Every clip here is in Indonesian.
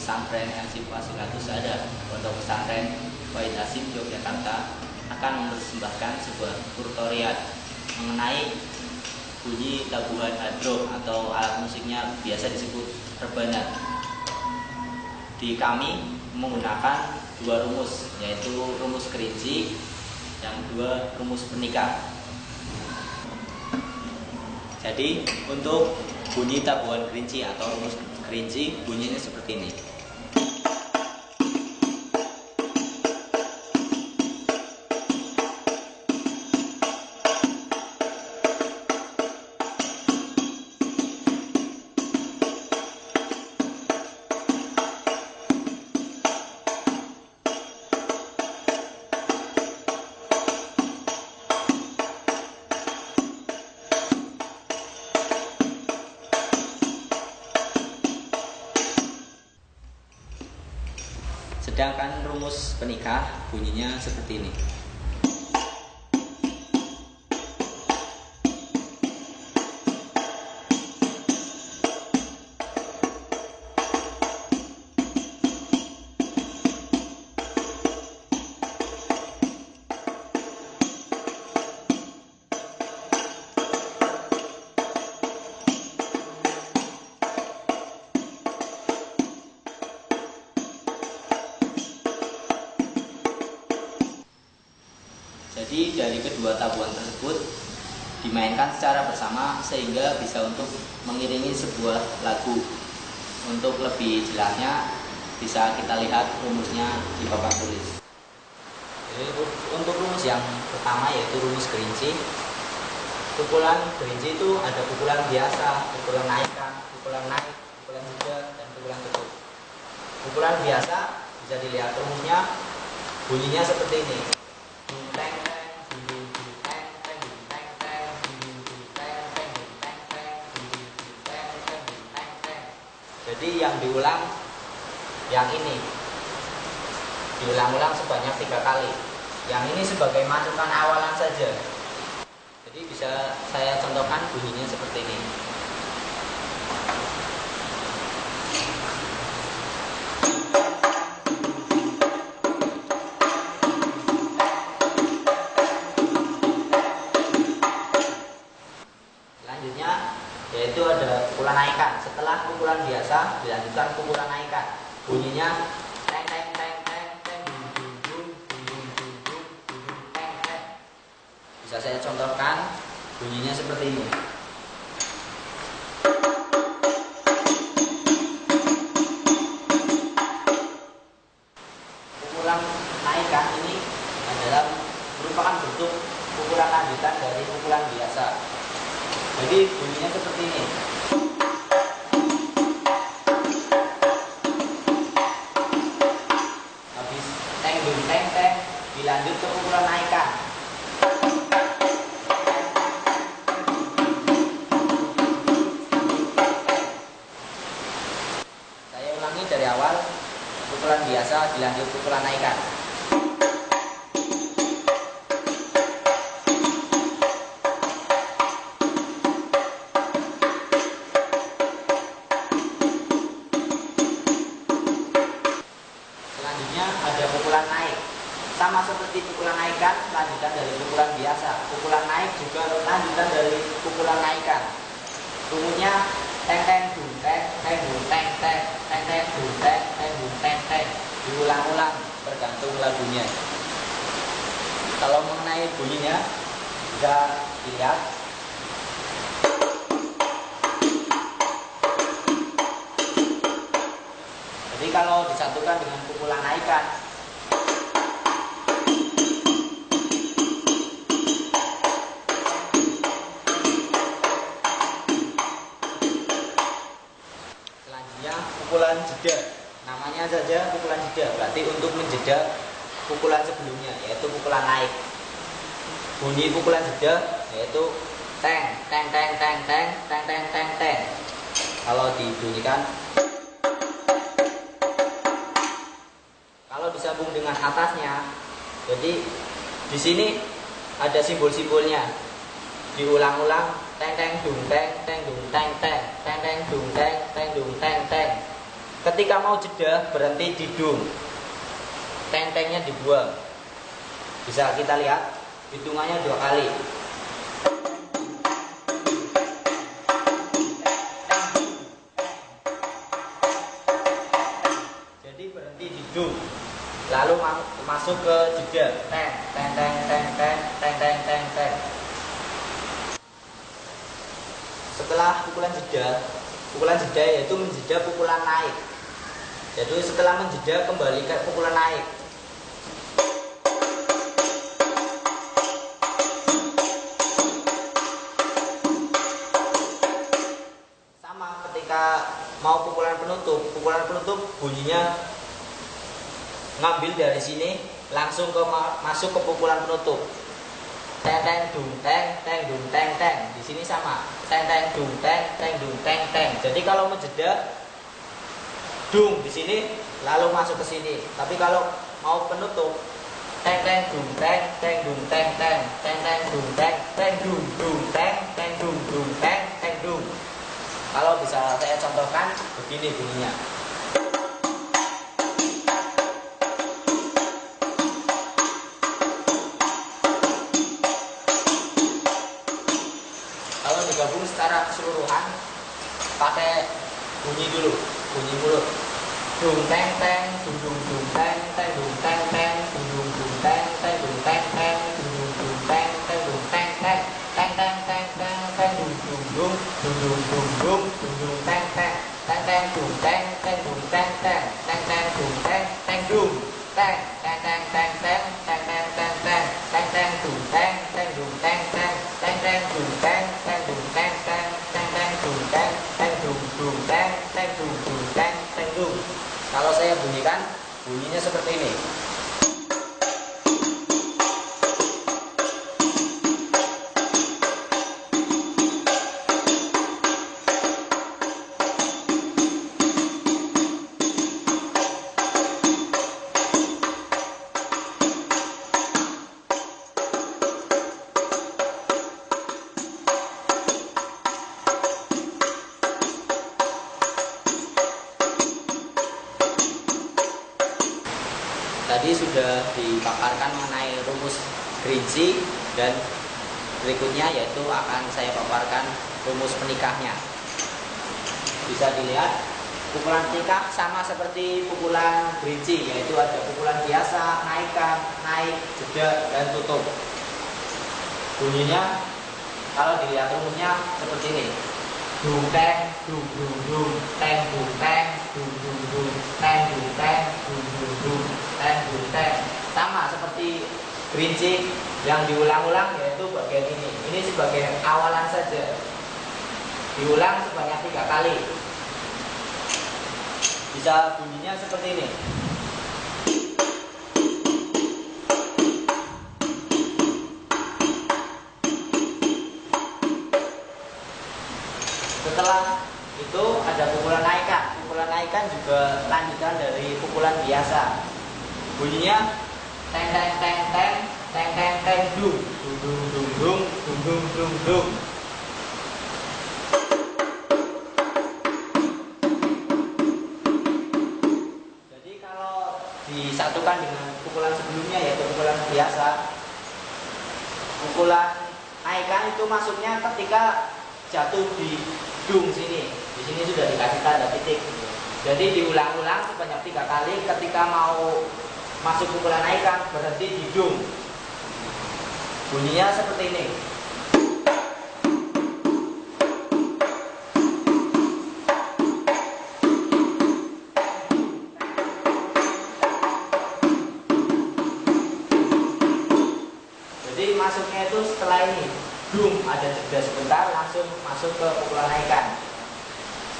pesantren Al-Syifa Silatus ada Pondok Pesantren Wahid Hasyim Yogyakarta akan mempersembahkan sebuah tutorial mengenai bunyi tabuhan hadroh atau alat musiknya biasa disebut rebana. Di kami menggunakan dua rumus, yaitu rumus kerinci dan dua rumus penikah. Jadi untuk bunyi tabuhan kerinci atau rumus kerinci bunyinya seperti ini. Sedangkan rumus penikah bunyinya seperti ini. Jadi dari kedua tabuhan tersebut dimainkan secara bersama sehingga bisa untuk mengiringi sebuah lagu. Untuk lebih jelasnya bisa kita lihat rumusnya di papan tulis. Jadi, untuk rumus yang pertama yaitu rumus kerinci. Pukulan kerinci itu ada pukulan biasa, pukulan naikkan, pukulan naik, pukulan jeda, dan pukulan tutup. Pukulan biasa bisa dilihat rumusnya bunyinya seperti ini. Jadi yang diulang yang ini diulang-ulang sebanyak 3 kali. Yang ini sebagai masukan awalan saja. Jadi bisa saya contohkan bunyinya seperti ini. Yaitu ada pukulan naikkan. Setelah pukulan biasa dilanjutkan pukulan naikkan. Bunyinya teng teng teng teng teng dung dung dung dung dung teng teng. Bisa saya contohkan bunyinya seperti ini. Pukulan naikkan ini adalah merupakan bentuk pukulan lanjutan dari pukulan biasa. Jadi bunyinya seperti ini. Habis teng dung teng teng dilanjut ke pukulan naikkan. Saya ulangi dari awal. Pukulan biasa dilanjut pukulan naikkan. Ada pukulan naik, sama seperti pukulan naikkan, lanjutan dari pukulan biasa. Pukulan naik juga lanjutan dari pukulan naikkan. Rumusnya teng teng dung teng teng dung teng teng teng teng dung teng teng dung teng teng. Diulang-ulang tergantung lagunya. Kalau mengenai bunyinya bisa dilihat. Jadi kalau disatukan dengan pukulan naikkan, selanjutnya pukulan jeda. Namanya saja pukulan jeda, berarti untuk menjeda pukulan sebelumnya, yaitu pukulan naik. Bunyi pukulan jeda yaitu teng teng teng teng teng teng teng teng teng. Kalau dibunyikan, kalau disambung dengan atasnya, jadi di sini ada simbol-simbolnya. Diulang-ulang teng teng dung teng teng dung teng teng teng teng dung teng teng dung teng teng. Ketika mau jeda berhenti di dung, teng-tengnya dibuang. Bisa kita lihat hitungannya 2 kali. Jadi berhenti di dung, lalu masuk ke jeda, teng teng teng teng teng teng teng teng teng. Setelah pukulan jeda yaitu menjeda pukulan naik. Jadi setelah menjeda kembali ke pukulan naik. Sama ketika mau pukulan penutup bunyinya ngambil dari sini langsung masuk ke pukulan penutup. Teng teng dung teng teng dung teng teng. Di sini sama. Teng teng dung teng teng dung teng teng. Jadi kalau menjeda dung di sini lalu masuk ke sini. Tapi kalau mau penutup teng teng dung teng teng dung teng teng teng teng dung teng teng dung dung teng teng dung dung teng teng dung. Kalau bisa saya contohkan begini bunyinya. Kalau digabung secara keseluruhan pakai bunyi dulu, bunyi mulut. Dung teng teng, dung dung dung teng teng dung teng teng, dung dung dung teng teng dung teng teng, dung dung dung teng teng dung teng teng, teng teng teng teng teng dung dung dung, dung dung dung dung, dung dung teng teng, teng teng dung teng teng dung teng teng, teng teng dung teng teng dung, teng teng teng teng teng, teng teng teng teng, teng teng dung teng teng dung teng teng, teng teng dung teng teng dung teng teng, teng teng dung teng teng dung dung teng teng dung dung teng teng dung. Kalau saya bunyikan, bunyinya seperti ini. Tadi sudah dipaparkan mengenai rumus gerinci dan berikutnya yaitu akan saya paparkan rumus penikahnya. Bisa dilihat pukulan penikah sama seperti pukulan gerinci, yaitu ada pukulan biasa, naikkan, naik, jeda, dan tutup. Bunyinya kalau dilihat rumusnya seperti ini. Dung teng, dung dung dung, teng dung teng, dung dung dung, teng dung teng, dung dung dung, teng dung teng. Sama seperti gerinci yang diulang-ulang yaitu bagian ini. Ini sebagai awalan saja. Diulang sebanyak 3 kali. Bisa bunyinya seperti ini. Setelah itu ada pukulan naikkan. Pukulan naikkan juga lanjutan dari pukulan biasa. Bunyinya teng teng teng teng teng teng teng dung dung dung dung dung dung dung dung. Jadi kalau disatukan dengan pukulan sebelumnya yaitu pukulan biasa, pukulan naikkan itu masuknya ketika jatuh di dung sini. Di sini sudah dikasih tanda titik. Jadi diulang-ulang sebanyak 3 kali. Ketika mau masuk pukulan naikkan berhenti di dung. Bunyinya seperti ini. Jadi masuknya itu setelah ini. Dung, ada jeda sebentar, langsung masuk ke pukulan naikkan.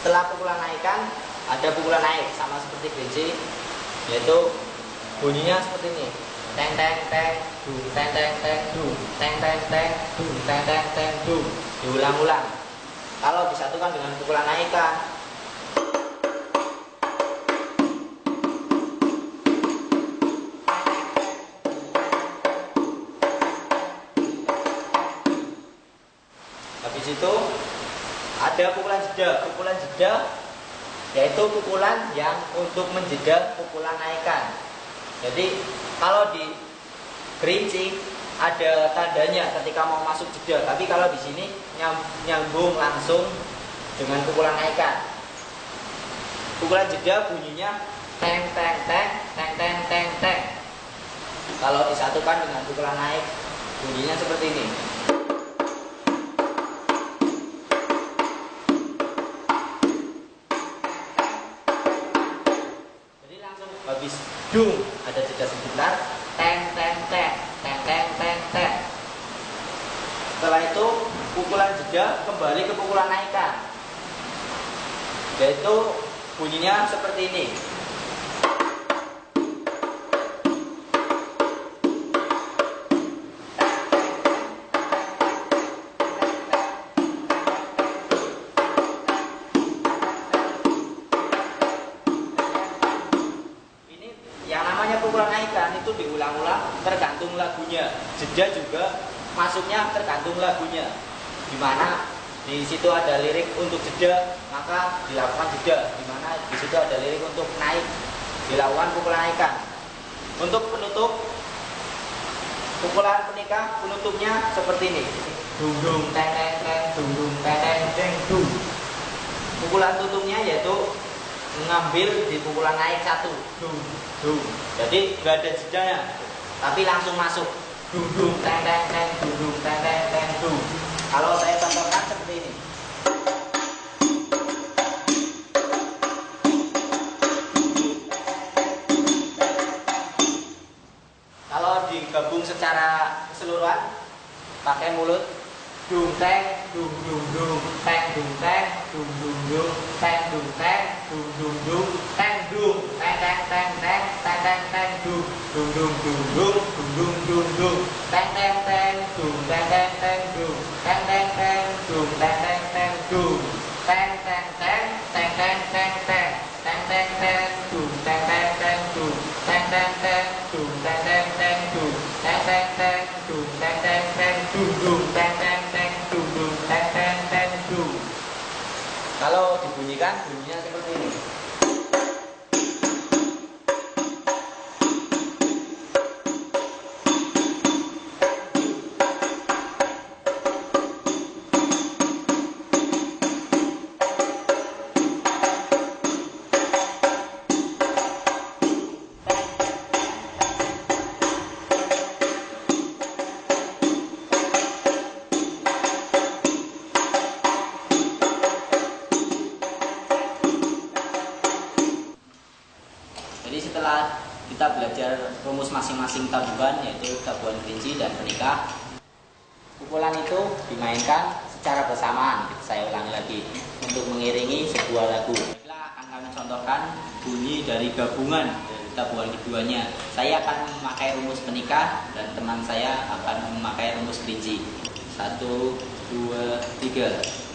Setelah pukulan naikkan, ada pukulan naik sama seperti gerinci, yaitu bunyinya seperti ini. Teng teng teng, dung teng teng teng, dung teng teng teng, dung teng teng teng, dung. Diulang-ulang. Kalau disatukan dengan pukulan naikkan, habis itu ada pukulan jeda. Pukulan jeda yaitu pukulan yang untuk menjeda pukulan naikan. Jadi kalau di gerinci ada tandanya ketika mau masuk jeda, tapi kalau di sini nyambung langsung dengan pukulan naikan. Pukulan jeda bunyinya teng teng teng teng teng teng teng. Kalau disatukan dengan pukulan naik bunyinya seperti ini. Jadi langsung habis dung ada jeda sebentar, teng teng teng teng teng teng teng. Setelah itu pukulan jeda kembali ke pukulan naikan, yaitu bunyinya seperti ini. Ini yang namanya pukulan naikan itu diulang-ulang tergantung lagunya. Jeda juga masuknya tergantung lagunya. Dimana di situ ada lirik untuk jeda, maka dilakukan jeda. Di mana di situ ada lirik untuk naik, dilakukan pukulan naikan. Untuk penutup, pukulan penikah penutupnya seperti ini. Dung dung teng teng teng, dung dung teng teng teng dung. Pukulan tutupnya yaitu mengambil di pukulan naik satu, dung dung. Jadi nggak ada jedanya, tapi langsung masuk. Dung dung teng teng teng, dung dung teng teng teng dung. Kalau saya contohkan seperti ini. Kalau digabung secara keseluruhan pakai mulut, dung teng dung dung dung teng dung teng dung dung dung teng dung teng dung dung dung teng dung teng teng teng teng teng teng teng dung dung dung dung dung dung dung dung teng teng teng dung teng teng teng dung teng teng teng dung teng teng teng dung teng teng teng teng teng teng teng teng teng teng dung teng teng teng dung teng teng teng dung teng teng teng dung teng teng teng dung teng teng teng dung dung teng teng teng dung dung teng teng teng dung. Kalau dibunyikan bunyinya seperti ini. Jadi setelah kita belajar rumus masing-masing tabuhan, yaitu tabuhan gerinci dan penikah, pukulan itu dimainkan secara bersamaan. Saya ulangi lagi, untuk mengiringi sebuah lagu. Baiklah, akan kami contohkan bunyi dari gabungan dari tabuhan keduanya. Saya akan memakai rumus penikah dan teman saya akan memakai rumus gerinci. 1, 2, 3.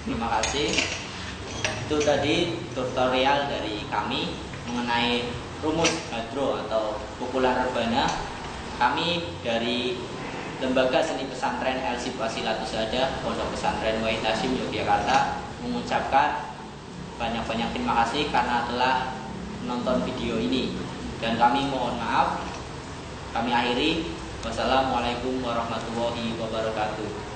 Terima kasih. Itu tadi tutorial dari kami mengenai rumus hadro atau pukulan rebana. Kami dari Lembaga Seni Pesantren El-Sib Wasilatus Sadah, Pondok Pesantren Wahid Hasyim Yogyakarta, mengucapkan banyak-banyak terima kasih karena telah menonton video ini. Dan kami mohon maaf. Kami akhiri. Wassalamualaikum warahmatullahi wabarakatuh.